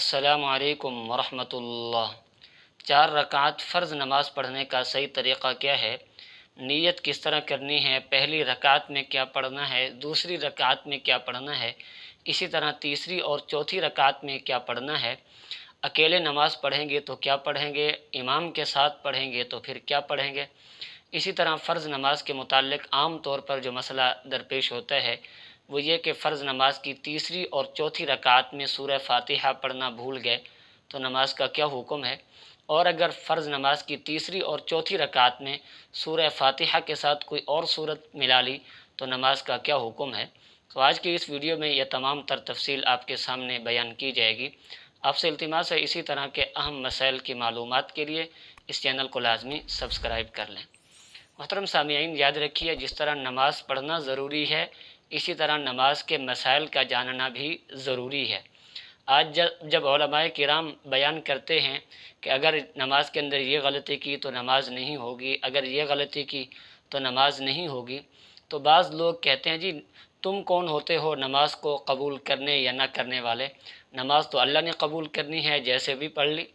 अस्सलामु अलैकुम वरहमतुल्लाह। 4 रकात फ़र्ज़ नमाज़ पढ़ने का सही तरीक़ा क्या है? नीयत किस तरह करनी है? पहली रकात में क्या पढ़ना है? दूसरी रकात में क्या पढ़ना है? इसी तरह तीसरी और चौथी रकात में क्या पढ़ना है? अकेले नमाज़ पढ़ेंगे तो क्या पढ़ेंगे? इमाम के साथ पढ़ेंगे तो फिर क्या पढ़ेंगे? इसी तरह फ़र्ज़ नमाज के मुताल्लिक़ आम तौर पर जो मसला दरपेश होता है वो ये कि फ़र्ज़ नमाज की तीसरी और चौथी रकात में सूरह फ़ातिहा पढ़ना भूल गए तो नमाज का क्या हुक्म है, और अगर फ़र्ज़ नमाज की तीसरी और चौथी रकात में सूरह फ़ातिहा के साथ कोई और सूरत मिला ली तो नमाज का क्या हुक्म है। तो आज की इस वीडियो में यह तमाम तर तफ़सील आपके सामने बयान की जाएगी। आपसे इल्तिमास है इसी तरह के अहम मसाइल की मालूमात के लिए इस चैनल को लाजमी सब्सक्राइब कर लें। मोहतरम सामीईन, याद रखिए, जिस तरह नमाज़ पढ़ना ज़रूरी है इसी तरह नमाज के मसाइल का जानना भी ज़रूरी है। आज जब उलमाए किराम बयान करते हैं कि अगर नमाज के अंदर ये गलती की तो नमाज नहीं होगी, अगर ये गलती की तो नमाज नहीं होगी, तो बाज़ लोग कहते हैं जी तुम कौन होते हो नमाज को कबूल करने या ना करने वाले, नमाज तो अल्लाह ने कबूल करनी है, जैसे भी पढ़ ली।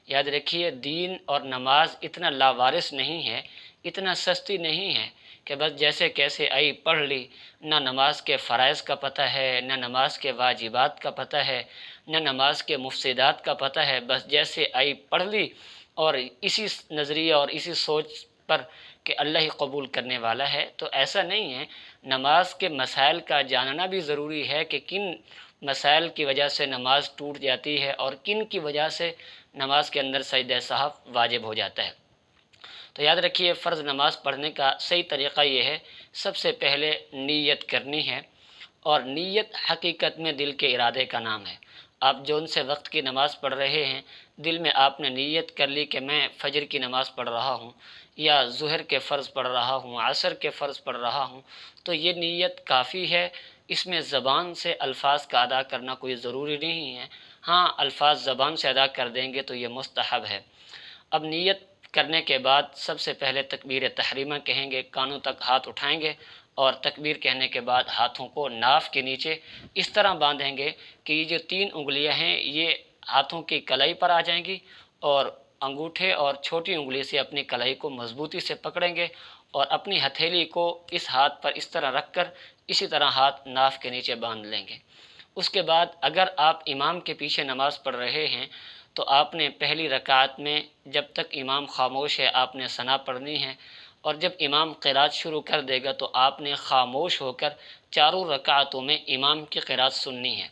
याद रखिए, दीन और नमाज इतना लावारिस नहीं है, इतना सस्ती नहीं है कि बस जैसे कैसे आई पढ़ ली। ना नमाज के फ़राइज़ का पता है, ना नमाज के वाजिबात का पता है, ना नमाज के मुफ़्सिदात का पता है, बस जैसे आई पढ़ ली और इसी नज़रिया और इसी सोच पर कि अल्लाह ही कबूल करने वाला है। तो ऐसा नहीं है, नमाज के मसाइल का जानना भी ज़रूरी है कि किन मसाइल की वजह से नमाज टूट जाती है और किन की वजह से नमाज के अंदर सजदा सहव वाजिब हो जाता है। तो याद रखिए, फ़र्ज़ नमाज़ पढ़ने का सही तरीक़ा ये है, सबसे पहले नीयत करनी है, और नीयत हकीकत में दिल के इरादे का नाम है। आप जौन से वक्त की नमाज़ पढ़ रहे हैं, दिल में आपने नीयत कर ली कि मैं फ़जर की नमाज़ पढ़ रहा हूँ या ज़ुहर के फ़र्ज़ पढ़ रहा हूँ, असर के फ़र्ज़ पढ़ रहा हूँ, तो ये नीयत काफ़ी है। इसमें ज़बान से अल्फाज का अदा करना कोई ज़रूरी नहीं है। हाँ, अल्फाज ज़बान से अदा कर देंगे तो ये मुस्तहब है। अब नीयत करने के बाद सबसे पहले तकबीर तहरीमा कहेंगे, कानों तक हाथ उठाएंगे और तकबीर कहने के बाद हाथों को नाफ के नीचे इस तरह बांधेंगे कि ये जो 3 उंगलियां हैं ये हाथों की कलाई पर आ जाएंगी, और अंगूठे और छोटी उंगली से अपनी कलाई को मजबूती से पकड़ेंगे और अपनी हथेली को इस हाथ पर इस तरह रख कर इसी तरह हाथ नाफ के नीचे बांध लेंगे। उसके बाद अगर आप इमाम के पीछे नमाज़ पढ़ रहे हैं तो आपने पहली रकात में जब तक इमाम खामोश है आपने सना पढ़नी है, और जब इमाम क़िरात शुरू कर देगा तो आपने खामोश होकर चारों रकातों में इमाम की क़िरात सुननी है।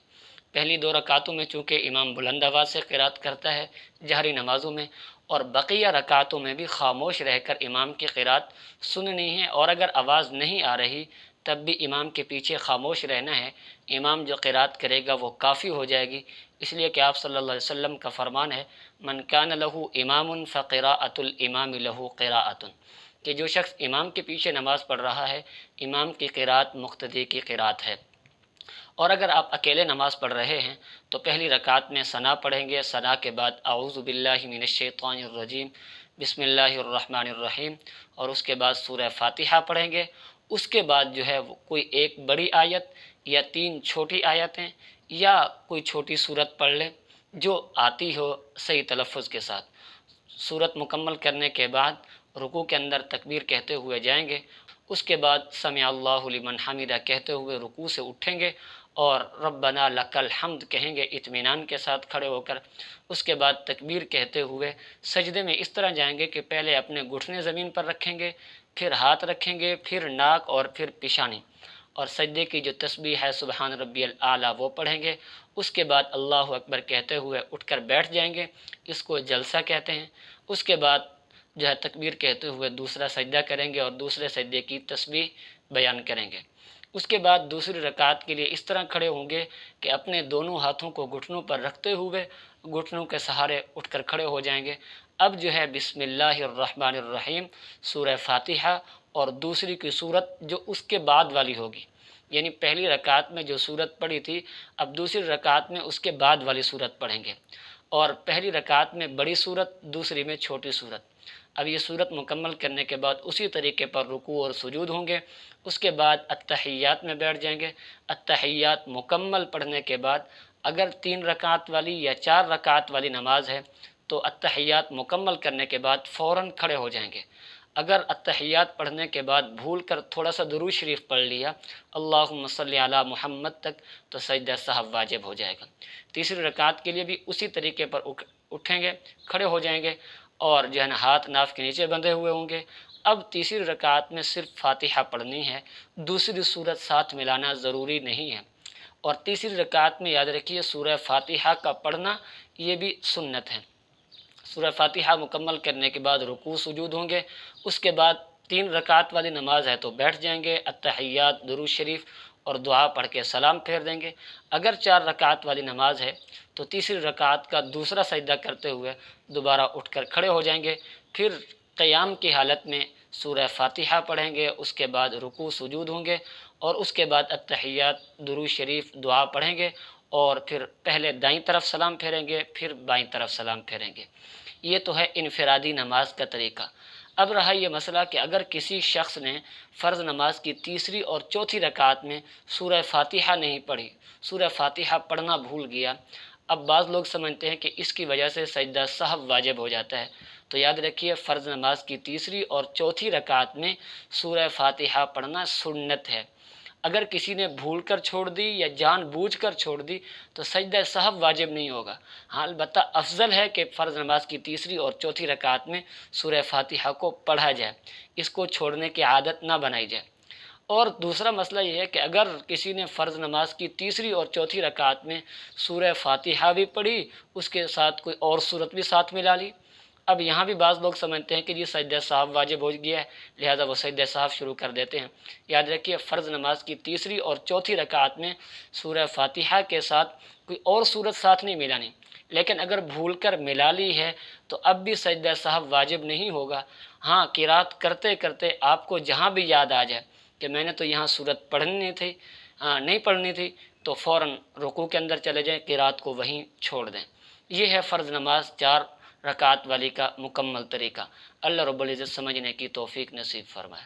पहली 2 रकातों में चूँकि इमाम बुलंद आवाज़ से क़िरात करता है जहरी नमाज़ों में, और बक़िया रकातों में भी खामोश रहकर इमाम की क़िरात सुननी है, और अगर आवाज़ नहीं आ रही तब भी इमाम के पीछे खामोश रहना है। इमाम जो क़िरात करेगा वो काफ़ी हो जाएगी, इसलिए कि आप सल्लल्लाहु अलैहि वसल्लम का फ़रमान है, मन कान लहू इमामुन फ़क़िराअतुल इमामि लहू क़िराअतुन, कि जो शख्स इमाम के पीछे नमाज़ पढ़ रहा है इमाम की क़िरात मुक़्तदी की क़िरात है। और अगर आप अकेले नमाज़ पढ़ रहे हैं तो पहली रकात में सना पढ़ेंगे, सना के बाद औज़ु बिल्लाहि मिनश शैतानिर रजीम बिस्मिल्लाहिर रहमानिर रहीम, और उसके बाद सूरह फ़ातिहा पढ़ेंगे। उसके बाद जो है वो कोई एक बड़ी आयत या 3 छोटी आयतें या कोई छोटी सूरत पढ़ लें जो आती हो सही तलफ़्फ़ुज़ के साथ। सूरत मुकम्मल करने के बाद रुकू के अंदर तकबीर कहते हुए जाएंगे। उसके बाद समी अल्लाहु लिमन हमिदा कहते हुए रुकू से उठेंगे और रब्बना लकल हम्द कहेंगे इत्मीनान के साथ खड़े होकर। उसके बाद तकबीर कहते हुए सजदे में इस तरह जाएंगे कि पहले अपने घुटने ज़मीन पर रखेंगे, फिर हाथ रखेंगे, फिर नाक और फिर पेशानी, और सजदे की जो तस्बीह है सुबहान रब्बियल आला वो पढ़ेंगे। उसके बाद अल्लाहु अकबर कहते हुए उठकर बैठ जाएंगे, इसको जलसा कहते हैं। उसके बाद जो है तकबीर कहते हुए दूसरा सजदा करेंगे और दूसरे सजदे की तस्बीह बयान करेंगे। उसके बाद दूसरी रकात के लिए इस तरह खड़े होंगे कि अपने दोनों हाथों को घुटनों पर रखते हुए घुटनों के सहारे उठकर खड़े हो जाएंगे। अब जो है बिस्मिल्लाहिर्रहमानिर्रहीम सूरह फ़ातिहा और दूसरी की सूरत जो उसके बाद वाली होगी, यानी पहली रकात में जो सूरत पढ़ी थी अब दूसरी रकात में उसके बाद वाली सूरत पढ़ेंगे, और पहली रकात में बड़ी सूरत, दूसरी में छोटी सूरत। अब ये सूरत मुकम्मल करने के बाद उसी तरीके पर रुकू और सुजूद होंगे। उसके बाद अत्तहियात में बैठ जाएंगे। अत्तहियात मुकम्मल पढ़ने के बाद اگر 3 رکعت والی یا 4 رکعت والی نماز ہے تو اتحیات مکمل کرنے کے بعد فوراً کھڑے ہو جائیں گے۔ اگر اتحیات پڑھنے کے بعد بھول کر تھوڑا سا درود شریف پڑھ لیا اللہم صلی علی محمد تک تو سجدہ سہو واجب ہو جائے گا۔ تیسری رکعت کے لیے بھی اسی طریقے پر اٹھیں گے، کھڑے ہو جائیں گے اور جو ہے نا ہاتھ ناف کے نیچے بندھے ہوئے ہوں گے۔ اب تیسری رکعت میں صرف فاتحہ پڑھنی ہے، دوسری صورت ساتھ ملانا ضروری نہیں ہے۔ اور تیسری رکعت میں یاد رکھیے سورہ فاتحہ کا پڑھنا یہ بھی سنت ہے۔ سورہ فاتحہ مکمل کرنے کے بعد رکوع سجود ہوں گے، اس کے بعد 3 رکعت والی نماز ہے تو بیٹھ جائیں گے، اتحیات، درود شریف اور دعا پڑھ کے سلام پھیر دیں گے۔ اگر 4 رکعت والی نماز ہے تو تیسری رکعت کا دوسرا سجدہ کرتے ہوئے دوبارہ اٹھ کر کھڑے ہو جائیں گے، پھر قیام کی حالت میں سورہ فاتحہ پڑھیں گے، اس کے بعد رکوع سجود ہوں گے اور اس کے بعد اتحیات، درود شریف، دعا پڑھیں گے اور پھر پہلے دائیں طرف سلام پھیریں گے، پھر بائیں طرف سلام پھیریں گے۔ یہ تو ہے انفرادی نماز کا طریقہ۔ اب رہا یہ مسئلہ کہ اگر کسی شخص نے فرض نماز کی تیسری اور چوتھی رکعت میں سورہ فاتحہ نہیں پڑھی، سورہ فاتحہ پڑھنا بھول گیا، اب بعض لوگ سمجھتے ہیں کہ اس کی وجہ سے سجدہ سہو واجب ہو جاتا ہے، تو یاد رکھیے فرض نماز کی تیسری اور چوتھی رکعت میں سورہ فاتحہ پڑھنا سنت ہے۔ اگر کسی نے بھول کر چھوڑ دی یا جان بوجھ کر چھوڑ دی تو سجدہ سہو واجب نہیں ہوگا۔ ہاں البتہ افضل ہے کہ فرض نماز کی تیسری اور چوتھی رکعت میں سورہ فاتحہ کو پڑھا جائے، اس کو چھوڑنے کی عادت نہ بنائی جائے۔ اور دوسرا مسئلہ یہ ہے کہ اگر کسی نے فرض نماز کی تیسری اور چوتھی رکعت میں سورہ فاتحہ بھی پڑھی، اس کے ساتھ کوئی اور صورت بھی ساتھ ملا لی، اب یہاں بھی بعض لوگ سمجھتے ہیں کہ یہ سجدہ سہو واجب ہو گیا ہے، لہذا وہ سجدہ سہو شروع کر دیتے ہیں۔ یاد رکھیے فرض نماز کی تیسری اور چوتھی رکعت میں سورہ فاتحہ کے ساتھ کوئی اور صورت ساتھ نہیں ملانی، لیکن اگر بھول کر ملا لی ہے تو اب بھی سجدہ سہو واجب نہیں ہوگا۔ ہاں قرات کرتے کرتے آپ کو جہاں بھی یاد آ جائے کہ میں نے تو یہاں صورت پڑھنی تھی، نہیں پڑھنی تھی، تو فوراً رکوع کے اندر چلے جائیں، قرات کو وہیں چھوڑ دیں۔ یہ ہے فرض نماز 4 رکعت والی کا مکمل طریقہ۔ اللہ رب العزت سمجھنے کی توفیق نصیب فرمائے۔